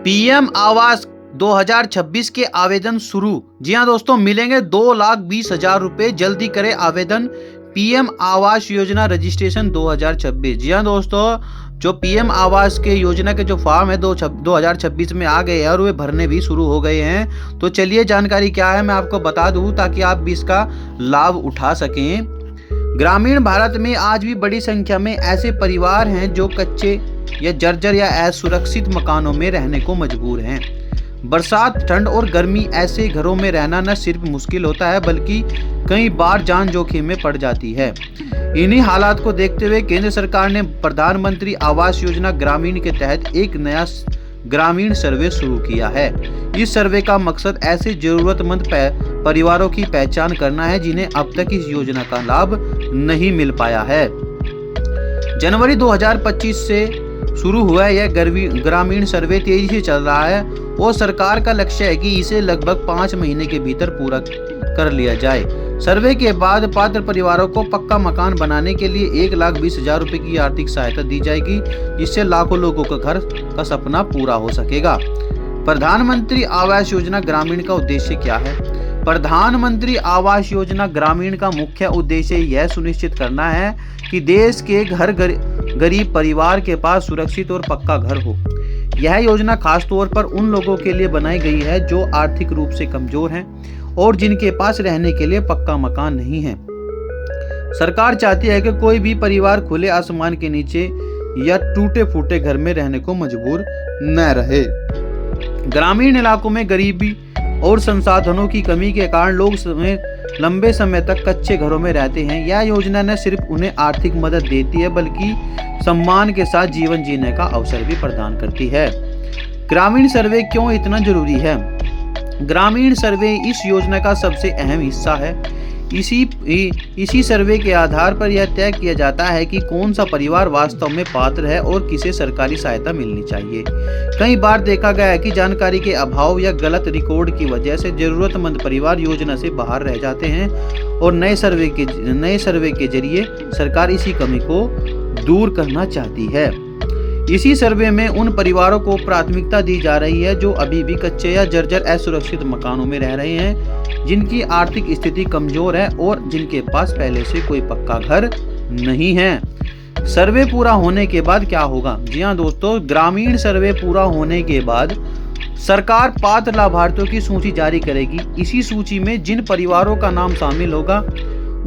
PM आवास 2026 के आवेदन शुरू। जी हाँ दोस्तों, मिलेंगे 2,20,000 रुपए। जल्दी करें आवेदन। PM Awas Yojana registration 2026। जी हाँ दोस्तों, जो पीएम आवास के योजना के जो फॉर्म है 2026 में आ गए हैं और वे भरने भी शुरू हो गए हैं। तो चलिए जानकारी क्या है मैं आपको बता दूं ताकि आप भी इसका लाभ उठा सकें। ग्रामीण भारत में आज भी बड़ी संख्या में ऐसे परिवार हैं जो कच्चे या जर्जर या असुरक्षित मकानों में रहने को मजबूर हैं। बरसात, ठंड और गर्मी ऐसे घरों में रहना न सिर्फ मुश्किल होता है बल्कि कई बार जान जोखिम में पड़ जाती है। इन्हीं हालात को देखते हुए केंद्र सरकार ने प्रधानमंत्री आवास योजना ग्रामीण के तहत एक नया ग्रामीण सर्वे शुरू किया है। इस सर्वे का मकसद ऐसे जरूरतमंद परिवारों की पहचान करना है जिन्हें अब तक इस योजना का लाभ नहीं मिल पाया है। जनवरी 2025 से शुरू हुआ यह ग्रामीण सर्वे तेजी से चल रहा है और सरकार का लक्ष्य है कि इसे लगभग 5 महीने के भीतर पूरा कर लिया जाए। सर्वे के बाद पात्र परिवारों को पक्का मकान बनाने के लिए 1,20,000 रुपए की आर्थिक सहायता दी जाएगी, जिससे लाखों लोगों का घर का सपना पूरा हो सकेगा। प्रधानमंत्री आवास योजना ग्रामीण का उद्देश्य क्या है? प्रधानमंत्री आवास योजना ग्रामीण का मुख्य उद्देश्य यह सुनिश्चित करना है कि देश के गरीब परिवार के पास सुरक्षित और पक्का घर हो। यह योजना खास तौर पर उन लोगों के लिए बनाई गई है जो आर्थिक रूप से कमजोर हैं और जिनके पास रहने के लिए पक्का मकान नहीं है। सरकार चाहती है कि कोई भी परिवार खुले आसमान के नीचे या टूटे फूटे घर में रहने को मजबूर न रहे। ग्रामीण इलाकों में गरीबी और संसाधनों की कमी के कारण लोग लंबे समय तक कच्चे घरों में रहते हैं। यह योजना न सिर्फ उन्हें आर्थिक मदद देती है बल्कि सम्मान के साथ जीवन जीने का अवसर भी प्रदान करती है। ग्रामीण सर्वे क्यों इतना जरूरी है? ग्रामीण सर्वे इस योजना का सबसे अहम हिस्सा है। इसी सर्वे के आधार पर यह तय किया जाता है कि कौन सा परिवार वास्तव में पात्र है और किसे सरकारी सहायता मिलनी चाहिए। कई बार देखा गया है कि जानकारी के अभाव या गलत रिकॉर्ड की वजह से जरूरतमंद परिवार योजना से बाहर रह जाते हैं और नए सर्वे के जरिए सरकार इसी कमी को दूर करना चाहती है। इसी सर्वे में उन परिवारों को प्राथमिकता दी जा रही है जो अभी भी कच्चे या जर्जर असुरक्षित मकानों में रह रहे हैं, जिनकी आर्थिक स्थिति कमजोर है और जिनके पास पहले से कोई पक्का घर नहीं है। सर्वे पूरा होने के बाद क्या होगा? जी हाँ दोस्तों, ग्रामीण सर्वे पूरा होने के बाद सरकार पात्र लाभार्थियों की सूची जारी करेगी। इसी सूची में जिन परिवारों का नाम शामिल होगा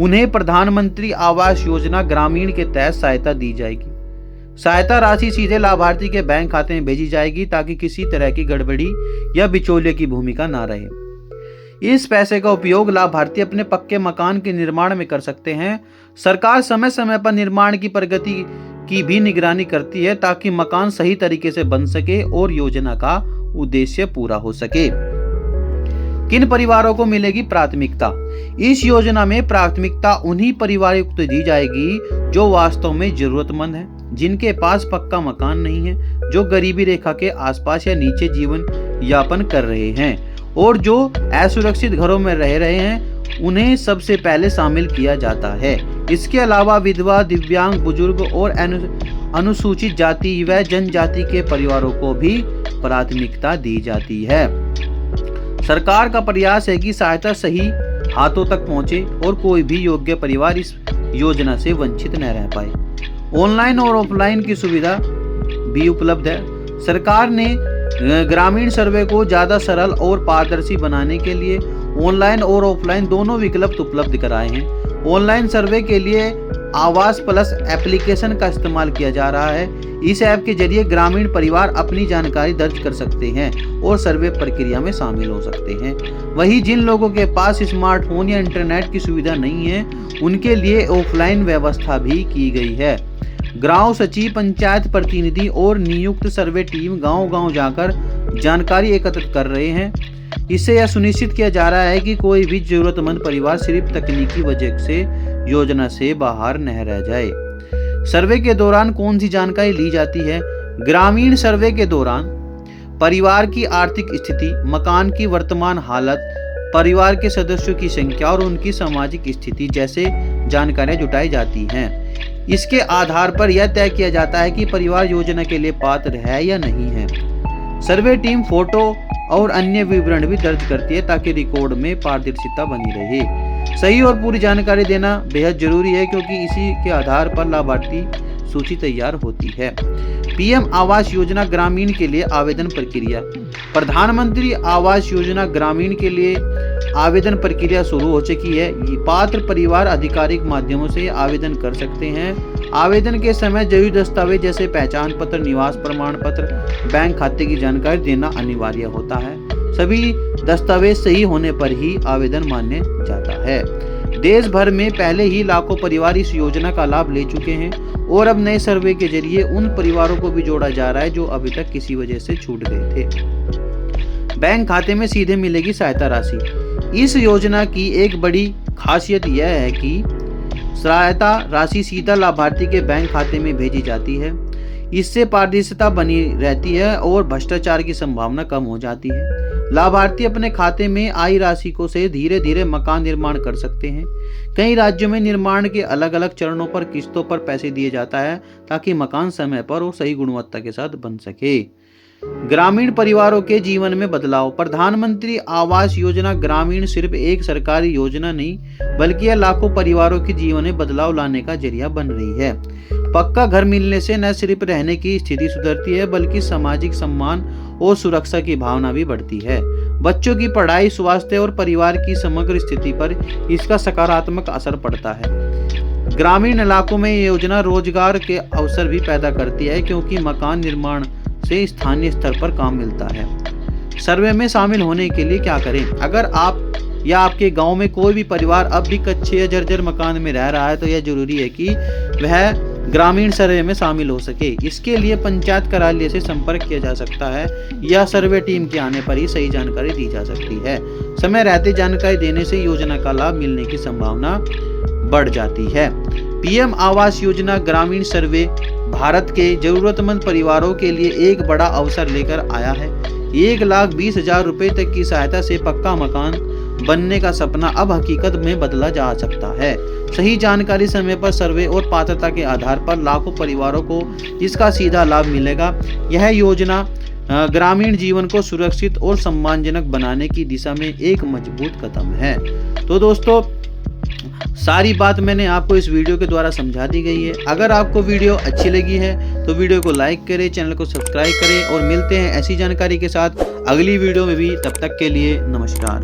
उन्हें प्रधानमंत्री आवास योजना ग्रामीण के तहत सहायता दी जाएगी। सहायता राशि सीधे लाभार्थी के बैंक खाते में भेजी जाएगी ताकि किसी तरह की गड़बड़ी या बिचौलिए की भूमिका ना रहे। इस पैसे का उपयोग लाभार्थी अपने पक्के मकान के निर्माण में कर सकते हैं। सरकार समय समय पर निर्माण की प्रगति की भी निगरानी करती है ताकि मकान सही तरीके से बन सके और योजना का उद्देश्य पूरा हो सके। किन परिवारों को मिलेगी प्राथमिकता? इस योजना में प्राथमिकता उन्हीं परिवारों को दी जाएगी जो वास्तव में जरूरतमंद हैं, जिनके पास पक्का मकान नहीं है, जो गरीबी रेखा के आसपास या नीचे जीवन यापन कर रहे हैं और जो असुरक्षित घरों में रह रहे हैं, उन्हें सबसे पहले शामिल किया जाता है। इसके अलावा विधवा, दिव्यांग, बुजुर्ग और अनुसूचित जाति व जनजाति के परिवारों को भी प्राथमिकता दी जाती है। सरकार का प्रयास है कि सहायता सही हाथों तक पहुंचे और कोई भी योग्य परिवार इस योजना से वंचित न रह पाए। ऑनलाइन और ऑफलाइन की सुविधा भी उपलब्ध है। सरकार ने ग्रामीण सर्वे को ज्यादा सरल और पारदर्शी बनाने के लिए ऑनलाइन और ऑफलाइन दोनों विकल्प उपलब्ध कराए हैं। ऑनलाइन सर्वे के लिए आवास प्लस एप्लीकेशन का इस्तेमाल किया जा रहा है। इस ऐप के जरिए ग्रामीण परिवार अपनी जानकारी दर्ज कर सकते हैं और सर्वे प्रक्रिया में शामिल हो सकते हैं। वहीं जिन लोगों के पास स्मार्टफोन या इंटरनेट की सुविधा नहीं है, उनके लिए ऑफलाइन व्यवस्था भी की गई है। ग्राम सचिव, पंचायत प्रतिनिधि और नियुक्त सर्वे टीम गांव-गांव जाकर जानकारी एकत्रित कर रहे हैं। इससे यह सुनिश्चित किया जा रहा है कि कोई भी जरूरतमंद परिवार सिर्फ तकनीकी वजह से योजना से बाहर न रह जाए। सर्वे के दौरान कौन सी जानकारी ली जाती है? ग्रामीण सर्वे के दौरान परिवार की आर्थिक स्थिति, मकान की वर्तमान हालत, परिवार के सदस्यों की संख्या और उनकी सामाजिक स्थिति जैसे जानकारियां जुटाई जाती हैं। इसके आधार पर यह तय किया जाता है कि परिवार योजना के लिए पात्र है या नहीं है। सर्वे टीम फोटो और अन्य विवरण भी दर्ज करती है ताकि रिकॉर्ड में पारदर्शिता बनी रहे। सही और पूरी जानकारी देना बेहद जरूरी है क्योंकि इसी के आधार पर लाभार्थी सूची तैयार होती है। पीएम आवास योजना ग्रामीण के लिए आवेदन प्रक्रिया। प्रधानमंत्री आवास योजना ग्रामीण के लिए आवेदन प्रक्रिया शुरू हो चुकी है। पात्र परिवार आधिकारिक माध्यमों से आवेदन कर सकते हैं। आवेदन के समय जरूरी दस्तावेज जैसे पहचान पत्र, निवास प्रमाण पत्र, बैंक खाते की जानकारी देना अनिवार्य होता है। सभी दस्तावेज सही होने पर ही आवेदन मान्य जाता है। देश भर में पहले ही लाखों परिवार इस योजना का लाभ ले चुके हैं और अब नए सर्वे के जरिए उन परिवारों को भी जोड़ा जा रहा है जो अभी तक किसी वजह से छूट गए थे। बैंक खाते में सीधे मिलेगी सहायता राशि। इस योजना की एक बड़ी खासियत यह है कि सहायता राशि सीधा लाभार्थी के बैंक खाते में भेजी जाती है। इससे पारदर्शिता बनी रहती है और भ्रष्टाचार की संभावना कम हो जाती है। लाभार्थी अपने खाते में आई राशि को से धीरे धीरे मकान निर्माण कर सकते हैं। कई राज्यों में निर्माण के अलग अलग चरणों पर किस्तों पर पैसे दिए जाता है ताकि मकान समय पर और सही गुणवत्ता के साथ बन सके। ग्रामीण परिवारों के जीवन में बदलाव। प्रधानमंत्री आवास योजना ग्रामीण सिर्फ एक सरकारी योजना नहीं बल्कि यह लाखों परिवारों के जीवन में बदलाव लाने का जरिया बन रही है। पक्का घर मिलने से न सिर्फ रहने की स्थिति सुधरती है बल्कि सामाजिक सम्मान और सुरक्षा की भावना भी बढ़ती है। बच्चों की पढ़ाई, स्वास्थ्य और परिवार की समग्र स्थिति पर इसका सकारात्मक असर पड़ता है। ग्रामीण इलाकों में ये योजना रोजगार के अवसर भी पैदा करती है क्योंकि मकान निर्माण से स्थानीय स्तर पर काम मिलता है। सर्वे में शामिल होने के लिए क्या करें? अगर आप या आपके गांव में कोई भी परिवार अब भी कच्चे या जर्जर मकान में रह रहा है तो यह जरूरी है कि वह ग्रामीण सर्वे में शामिल हो सके। इसके लिए पंचायत कार्यालय से संपर्क किया जा सकता है या सर्वे टीम के आने पर ही सही जानकारी दी जा सकती है। समय रहते जानकारी देने से योजना का लाभ मिलने की संभावना बढ़ जाती है। पीएम आवास योजना ग्रामीण सर्वे भारत के जरूरतमंद परिवारों के लिए एक बड़ा अवसर लेकर आया है। 1,20,000 रुपए तक की सहायता से पक्का मकान बनने का सपना अब हकीकत में बदला जा सकता है। सही जानकारी, समय पर सर्वे और पात्रता के आधार पर लाखों परिवारों को इसका सीधा लाभ मिलेगा। यह योजना ग्रामीण जीवन को सुरक्षित और सम्मानजनक बनाने की दिशा में एक मजबूत कदम है। तो दोस्तों, सारी बात मैंने आपको इस वीडियो के द्वारा समझा दी गई है। अगर आपको वीडियो अच्छी लगी है तो वीडियो को लाइक करें, चैनल को सब्सक्राइब करें और मिलते हैं ऐसी जानकारी के साथ अगली वीडियो में भी। तब तक के लिए नमस्कार।